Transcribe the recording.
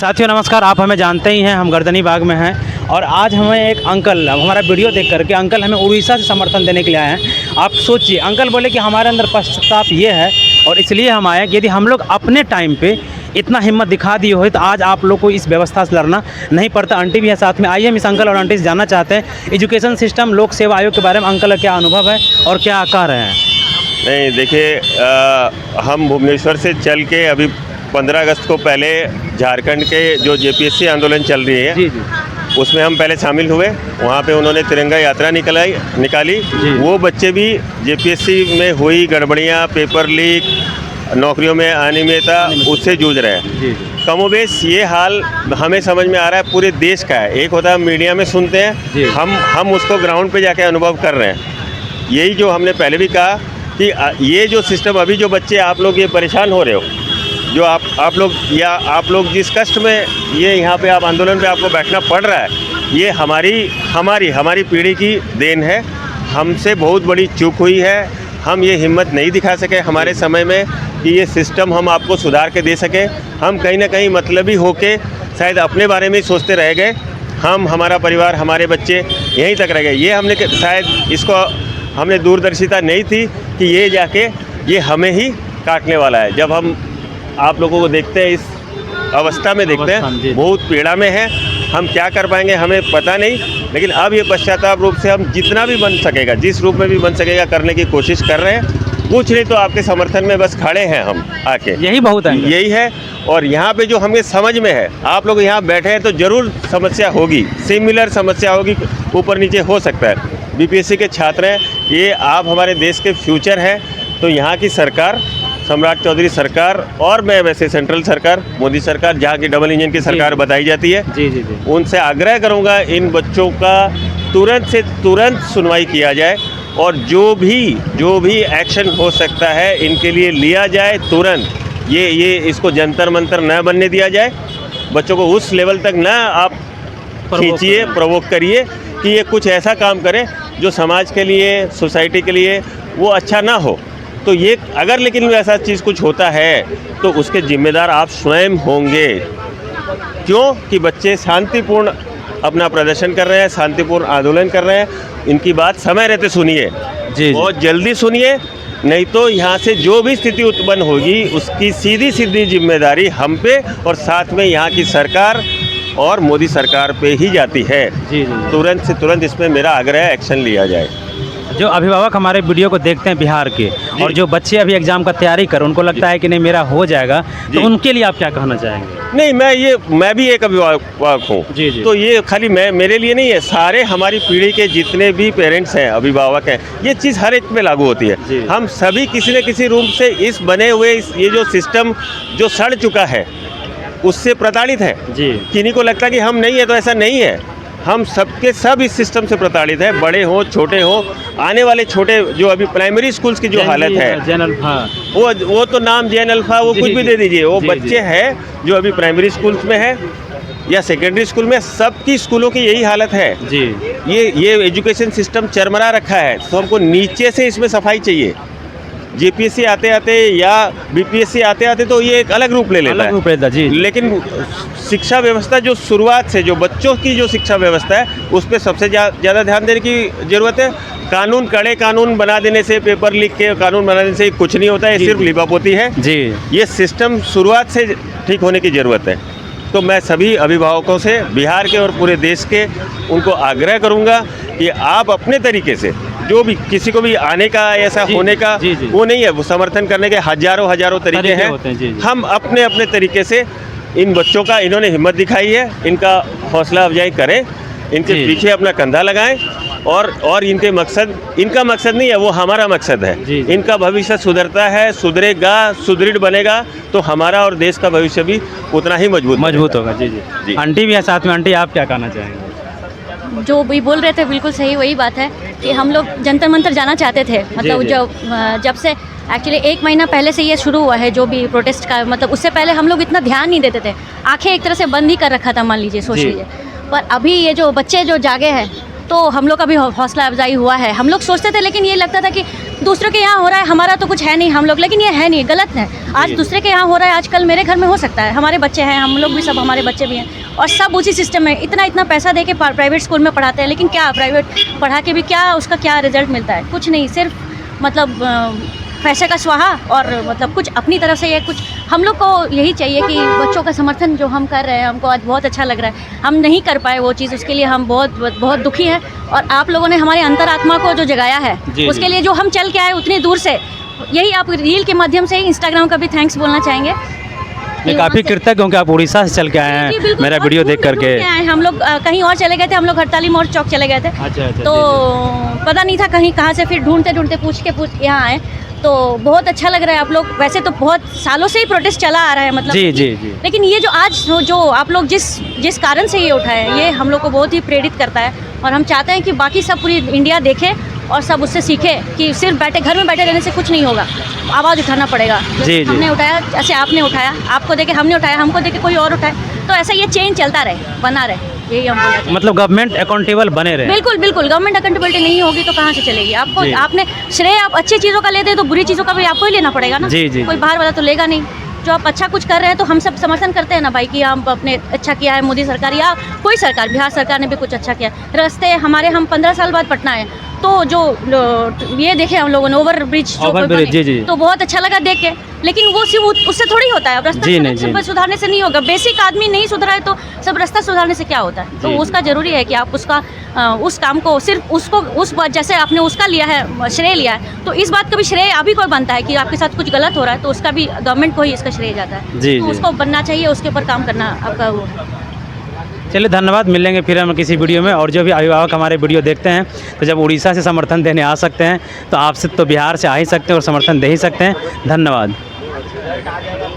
साथियों नमस्कार। आप हमें जानते ही हैं, हम गर्दनी बाग में हैं और आज हमें एक अंकल हमारा वीडियो देख करके अंकल हमें उड़ीसा से समर्थन देने के लिए आए हैं। आप सोचिए, अंकल बोले कि हमारे अंदर पश्चाताप ये है और इसलिए हम आए कि यदि हम लोग अपने टाइम पे इतना हिम्मत दिखा दिए हो तो आज आप लोग को इस व्यवस्था से लड़ना नहीं पड़ता। आंटी भी है साथ में। आइए हम इस अंकल और आंटी से जानना चाहते हैं एजुकेशन सिस्टम लोक सेवा आयोग के बारे में अंकल का क्या अनुभव है और क्या कह रहे हैं। नहीं देखिए, हम भुवनेश्वर से चल के अभी 15 अगस्त को पहले झारखंड के जो जेपीएससी आंदोलन चल रही है जी उसमें हम पहले शामिल हुए। वहाँ पे उन्होंने तिरंगा यात्रा निकाली। वो बच्चे भी जेपीएससी में हुई गड़बड़ियाँ, पेपर लीक, नौकरियों में अनियमितता, उससे जूझ रहे हैं। कमोबेश ये हाल हमें समझ में आ रहा है पूरे देश का है। एक होता है मीडिया में सुनते हैं, हम उसको ग्राउंड पे जाके अनुभव कर रहे हैं। यही जो हमने पहले भी कहा कि ये जो सिस्टम अभी जो बच्चे आप लोग ये परेशान हो रहे हो, जो आप लोग जिस कष्ट में ये यहाँ पे आप आंदोलन पे आपको बैठना पड़ रहा है, ये हमारी पीढ़ी की देन है। हमसे बहुत बड़ी चूक हुई है। हम ये हिम्मत नहीं दिखा सके हमारे समय में कि ये सिस्टम हम आपको सुधार के दे सकें। हम कहीं ना कहीं मतलबी होके शायद अपने बारे में ही सोचते रह गए। हमारा परिवार, हमारे बच्चे यहीं तक रह गए। ये हमने शायद इसको हमने दूरदर्शिता नहीं थी कि ये जाके ये हमें ही काटने वाला है। जब हम आप लोगों को देखते हैं, इस अवस्था में देखते हैं, बहुत पीड़ा में है। हम क्या कर पाएंगे हमें पता नहीं, लेकिन अब ये पश्चाताप रूप से हम जितना भी बन सकेगा, जिस रूप में भी बन सकेगा, करने की कोशिश कर रहे हैं। कुछ नहीं तो आपके समर्थन में बस खड़े हैं हम आके, यही बहुत है, यही है। और यहाँ पे जो हमें समझ में है, आप लोग यहाँ बैठे हैं तो ज़रूर समस्या होगी, सिमिलर समस्या होगी, ऊपर नीचे हो सकता है। बीपीएससी के छात्र हैं, ये आप हमारे देश के फ्यूचर हैं। तो यहाँ की सरकार, सम्राट चौधरी सरकार, और मैं वैसे सेंट्रल सरकार, मोदी सरकार, जहाँ की डबल इंजन की सरकार बताई जाती है, जी उनसे आग्रह करूँगा इन बच्चों का तुरंत से तुरंत सुनवाई किया जाए और जो भी एक्शन हो सकता है इनके लिए लिया जाए तुरंत। ये इसको जंतर मंतर न बनने दिया जाए। बच्चों को उस लेवल तक न आप खींचिए, प्रोवोक करिए कि ये कुछ ऐसा काम करें जो समाज के लिए, सोसाइटी के लिए वो अच्छा ना हो। तो ये अगर लेकिन ऐसा चीज़ कुछ होता है तो उसके जिम्मेदार आप स्वयं होंगे। क्यों कि बच्चे शांतिपूर्ण अपना प्रदर्शन कर रहे हैं, शांतिपूर्ण आंदोलन कर रहे हैं। इनकी बात समय रहते सुनिए, बहुत जल्दी सुनिए, नहीं तो यहाँ से जो भी स्थिति उत्पन्न होगी उसकी सीधी जिम्मेदारी हम पे और साथ में यहाँ की सरकार और मोदी सरकार पे ही जाती है। तुरंत से तुरंत इसमें मेरा आग्रह है, एक्शन लिया जाए। जो अभिभावक हमारे वीडियो को देखते हैं बिहार के, और जो बच्चे अभी एग्जाम का तैयारी कर, उनको लगता है कि नहीं मेरा हो जाएगा, तो उनके लिए आप क्या कहना चाहेंगे? नहीं, मैं भी एक अभिभावक हूँ। तो ये खाली मेरे लिए नहीं है, सारे हमारी पीढ़ी के जितने भी पेरेंट्स हैं, अभिभावक हैं, ये चीज़ हर एक में लागू होती है। हम सभी किसी न किसी रूप से इस बने हुए ये जो सिस्टम जो सड़ चुका है उससे प्रताड़ित है। किन्हीं को लगता है कि हम नहीं है, तो ऐसा नहीं है। हम सबके सब इस सिस्टम से प्रताड़ित है, बड़े हों छोटे हों। आने वाले छोटे जो अभी प्राइमरी स्कूल्स की जो हालत है, वो तो नाम जैन अल्फा वो कुछ भी दे दीजिए, वो बच्चे हैं जो अभी प्राइमरी स्कूल्स में है या सेकेंडरी स्कूल में, सबकी स्कूलों की यही हालत है। ये एजुकेशन सिस्टम चरमरा रखा है। तो हमको नीचे से इसमें सफाई चाहिए। जेपीएससी आते आते या बीपीएससी आते आते तो ये एक अलग रूप ले लेता है। लेकिन शिक्षा व्यवस्था जो शुरुआत से जो बच्चों की जो शिक्षा व्यवस्था है उस पर सबसे ज़्यादा ध्यान देने की ज़रूरत है। कड़े कानून बना देने से, पेपर लीक के कानून बना देने से कुछ नहीं होता है, ये सिर्फ लिपापोती है। ये सिस्टम शुरुआत से ठीक होने की ज़रूरत है। तो मैं सभी अभिभावकों से, बिहार के और पूरे देश के, उनको आग्रह करूँगा कि आप अपने तरीके से, जो भी किसी को भी आने का ऐसा होने का वो नहीं है, वो समर्थन करने के हजारों तरीके हैं। हम अपने तरीके से इन बच्चों का, इन्होंने हिम्मत दिखाई है, इनका हौसला अफजाई करें, इनके पीछे अपना कंधा लगाएं और इनका मकसद नहीं है, वो हमारा मकसद है। इनका भविष्य सुधरता है, सुधरेगा, सुदृढ़ बनेगा तो हमारा और देश का भविष्य भी उतना ही मजबूत होगा। जी। आंटी भी है साथ में। आंटी आप क्या कहना चाहेंगे? जो भी बोल रहे थे बिल्कुल सही, वही बात है कि हम लोग जंतर मंतर जाना चाहते थे। मतलब जब से एक्चुअली 1 महीना पहले से ये शुरू हुआ है जो भी प्रोटेस्ट का, मतलब उससे पहले हम लोग इतना ध्यान नहीं देते थे, आंखें एक तरह से बंद ही कर रखा था, मान लीजिए, सोच लीजिए। पर अभी ये जो बच्चे जो जागे हैं तो हम लोग का भी हौसला अफजाई हुआ है। हम लोग सोचते थे, लेकिन ये लगता था कि दूसरों के यहाँ हो रहा है, हमारा तो कुछ है नहीं हम लोग, लेकिन ये है नहीं, गलत है। आज दूसरे के यहाँ हो रहा है, आजकल मेरे घर में हो सकता है, हमारे बच्चे हैं, हम लोग भी सब, हमारे बच्चे भी हैं, और सब उसी सिस्टम में इतना पैसा दे के प्राइवेट स्कूल में पढ़ाते हैं, लेकिन क्या प्राइवेट पढ़ा के भी क्या उसका क्या रिजल्ट मिलता है? कुछ नहीं, सिर्फ मतलब पैसे का स्वाहा, और मतलब कुछ अपनी तरफ से ये कुछ हम लोग को यही चाहिए कि बच्चों का समर्थन जो हम कर रहे हैं, हमको आज बहुत अच्छा लग रहा है। हम नहीं कर पाए वो चीज़, उसके लिए हम बहुत दुखी हैं, और आप लोगों ने हमारे अंतरात्मा को जो जगाया है उसके लिए जो हम चल के आए उतनी दूर से, यही आप रील के माध्यम से, इंस्टाग्राम का भी थैंक्स बोलना चाहेंगे। मैं काफ़ी कृतज्ञ क्योंकि आप उड़ीसा से चल के आए हैं, मेरा वीडियो देख करके। हम लोग कहीं और चले गए थे, हम लोग हड़ताली मोड़ चौक चले गए थे। अच्छा, तो पता नहीं था कहीं कहाँ से, फिर ढूंढते पूछ यहाँ आए, तो बहुत अच्छा लग रहा है। आप लोग वैसे तो बहुत सालों से ही प्रोटेस्ट चला आ रहा है, मतलब जी, लेकिन ये जो आज जो आप लोग जिस कारण से ये उठाए, ये हम लोग को बहुत ही प्रेरित करता है, और हम चाहते हैं कि बाकी सब पूरी इंडिया देखे और सब उससे सीखे कि सिर्फ घर में बैठे रहने से कुछ नहीं होगा, आवाज़ उठाना पड़ेगा। जी, हमने उठाया, ऐसे आपने उठाया, आपको देखे हमने उठाया, हमको देखे कोई और उठाए, तो ऐसा ये चेंज चलता रहे, बना रहे, यही हम बोलते हैं। मतलब गवर्नमेंट अकाउंटेबल बने रहे। बिल्कुल, गवर्नमेंट अकाउंटेबिलिटी नहीं होगी तो कहाँ से चलेगी? आपको आपने श्रेय आप अच्छी चीज़ों का लेते हैं तो बुरी चीज़ों का भी आपको ही लेना पड़ेगा ना। जी, कोई बाहर वाला तो लेगा नहीं। जो आप अच्छा कुछ कर रहे हैं तो हम सब समर्थन करते हैं ना भाई, कि हम अपने अच्छा किया है, मोदी सरकार या कोई सरकार, बिहार सरकार ने भी कुछ अच्छा किया। रास्ते हमारे, हम 15 साल बाद पटना आए, तो जो ये देखे हम लोगों ने ओवर ब्रिज, तो बहुत अच्छा लगा देख के, लेकिन वो सिर्फ उससे थोड़ी होता है। अब रास्ता सुधारने से नहीं होगा, बेसिक आदमी नहीं सुधरा है तो सब रास्ता सुधारने से क्या होता है? तो उसका ज़रूरी है कि आप उसका उस काम को सिर्फ उसको जैसे आपने उसका लिया है, श्रेय लिया है, तो इस बात का भी श्रेय अभी कोई बनता है कि आपके साथ कुछ गलत हो रहा है तो उसका भी गवर्नमेंट को ही इसका श्रेय जाता है। तो उसको बनना चाहिए, उसके ऊपर काम करना आपका वो। चलिए, धन्यवाद। मिलेंगे फिर हम किसी वीडियो में। और जो भी अभिभावक हमारे वीडियो देखते हैं तो जब उड़ीसा से समर्थन देने आ सकते हैं तो आपसे तो बिहार से आ ही सकते हैं और समर्थन दे ही सकते हैं। धन्यवाद।